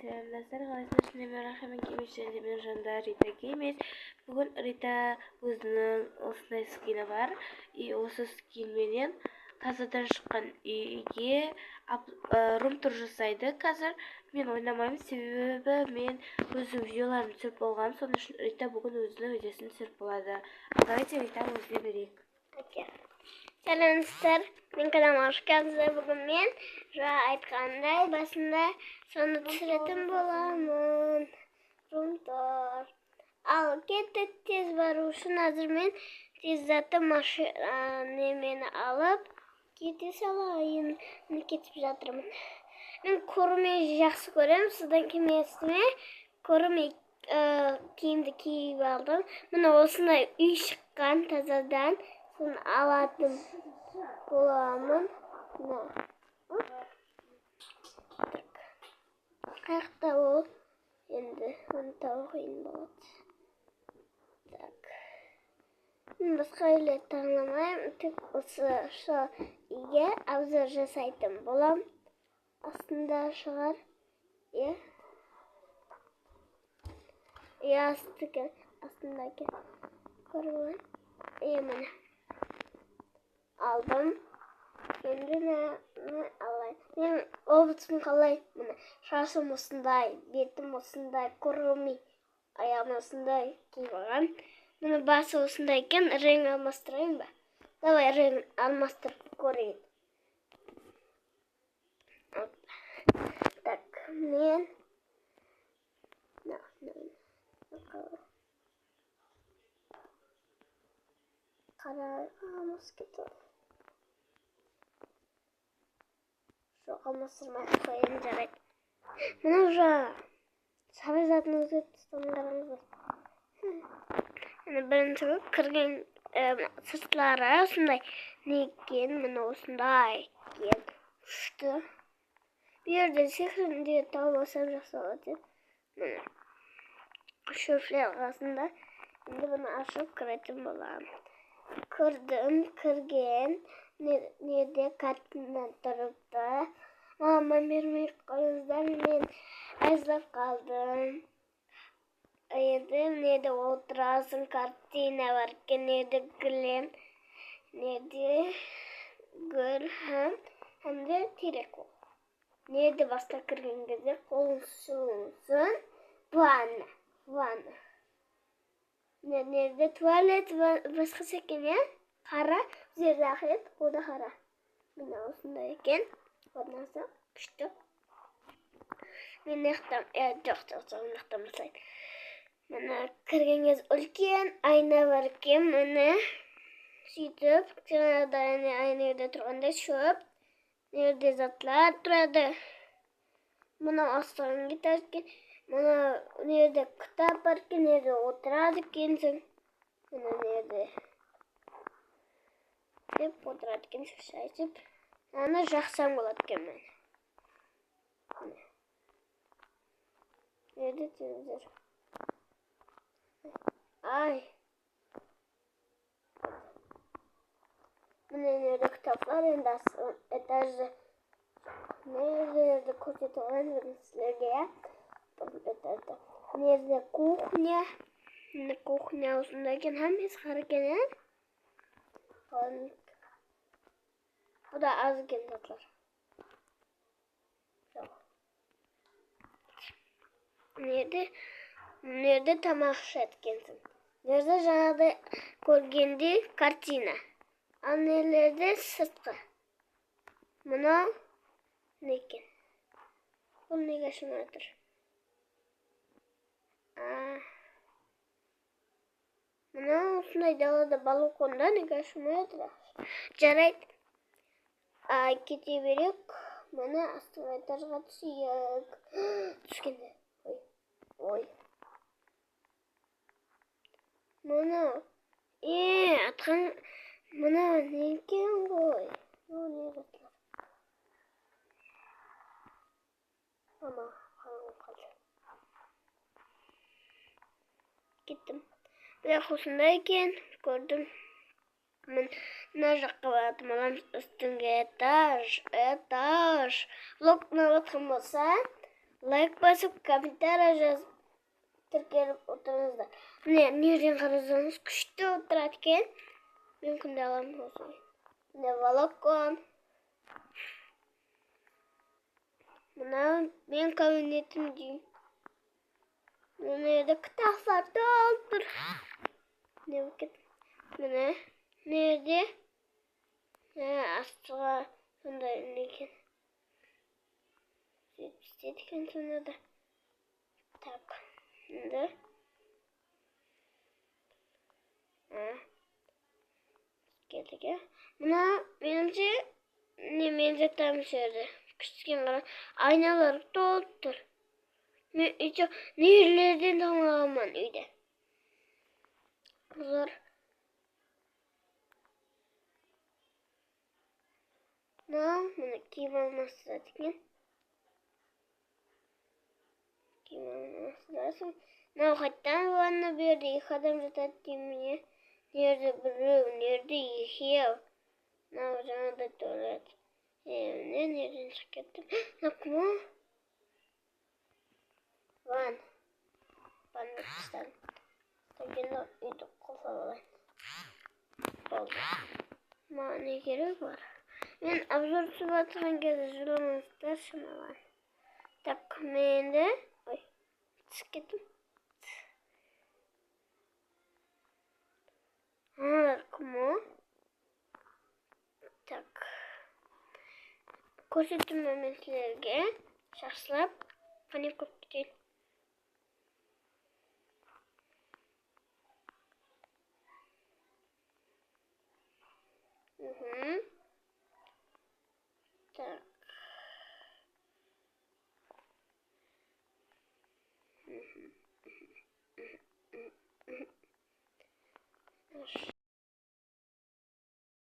Selamlar, қалайсыздар? Мен жанда Рита Геймес. Бүгін Рита өзінің осындай скині бар. Осы скинменен тазадан шыққан үйге рум-тур жасайды. Қазір мен ойнамаймын, себебі мен өзім видеоларын түсіріп болғам. Соның үшін Рита бүгін өзінің видеосын түсіріп болады. Давайте Ританы өзіне берейік. Selamlar, men kanalıma hoş geldiniz. Bugün men aytqanday basında sonu түсіретін боламын. Румтор. Ал кетті тез бару үшін азыр мен тез заты машинамені алып кете салайын. Кетіп жатырмын. Мен көрме жақсы көремін. Сіздің кемесіне көрме киімді киіп алдым. Мына осындай үй шыққан тазадан. Соны алатын боламын. Қайықта ол енді оны табу қиын болады. Так. Мен басқа үйлер таңламаймын. Тек осы үйге обзор жасайтын болам. Астында шығар. Астында екен. Көріп міне. Aldım. Kendine alay. Benim obutum kalay. Şaşım osınday, betim osınday, kurumi ayağım osınday kiygan. Bunu bası osındayken renk almastırayım ben. Давай renk almastırıp koyayım. Так, men Karar mosquito. Жоқ алмастырмай қойын жарайды. Мына уже сабай затын өзгертіп қараңыздар. Бірінші кірген сыртлары осындай некен, мына осындай кен ұшты. Bir yerden sekірін де тауып алсам жақсы болады. Мына шөпшілер арасында енді бұны ашып кіретін боламын. Кірген неде картиннен тұрыпты. Мама бермей қойыңыздар, мен айзлап қалдым. Енді неде отырасың, картина бар екен, неде гүлем, неде гүл һәм де терек ол. Неде баста кірген кезде қолын суынсын, ванна. Nerede tuvalet başka sekene kara üzerinde ahiret o da kara. Buna osundayken ondan sonra pişti. Ben nextam nextam sayın. Bana kırgınız ulken ayna var ki bana sütüp kenarda aynı yerde turanda şöp nerede zatlar turada. Bana aslan giderken Bana nerede kitap var ki, nerede oturады екенсің. Bana nerede деп отырады екенсің, шай ішіп. Аны жақсам болады екен мен. Nerede телевизор? Ай. Mine nerede kitaplar енді этажда. Nerede көрсетіп sizlerге. Nerede кухня? Кухня осындайken hamısı қарыкен. Bu da az eкен zatlar. Nerede тамақ еткенсің? Nerede жаңағыдай көргенде картина. Ал нелерде сыртқы. Мына не екен? Бұл неге шынай тұр? Мына осындай далада балконда неге шумай тұр? Жарайды. Кете берек. Мына астыңғы этажға түсейік. Түскенде. Ой. Мына. Атқан. Мына не екен ғой? Не жатыр? Ана, қалды. Кеттім. Бірақ осындай екен, көрдім. Мен мына жаққа баратым, одан үстіңге этаж. Влог ұнап жатқан болса, Like basıp komentar yazıp tіркеліп отырыңыздар. Міне, nereden қарасаңыз күшті отырады екен. Мен күнде аламын осылай. Міне балкон. Мына мен кабинетім деймін. Мына жерде кітаптар толып тұр. Міне жерде астыға сондай некен. Сөйтіп екен сонда да. Так. Şimdi geldik. Buna menimce tam şöyle küçükken kadar aynalar doldur. Nehirlerden tamamen öyle. Zor. Bunu kim olması lazım? Kim olması lazım? Hatta bana bir de kadın zaten nerede buluyorum, nerede yaşıyor? O zaman da tuvalet. Nereden çıkarttım? Yok mu? Van Pakistan. Tabii uyuduk kafalar. Oldu. Ama ne gerek var? Ben absürt sıfatının gezeceğim istersen var. Tak mende. Oy. Çıkarttım. Кому? Так. Көрсетілмеген мәселелерге жақсылап қане көп кетейін. Так.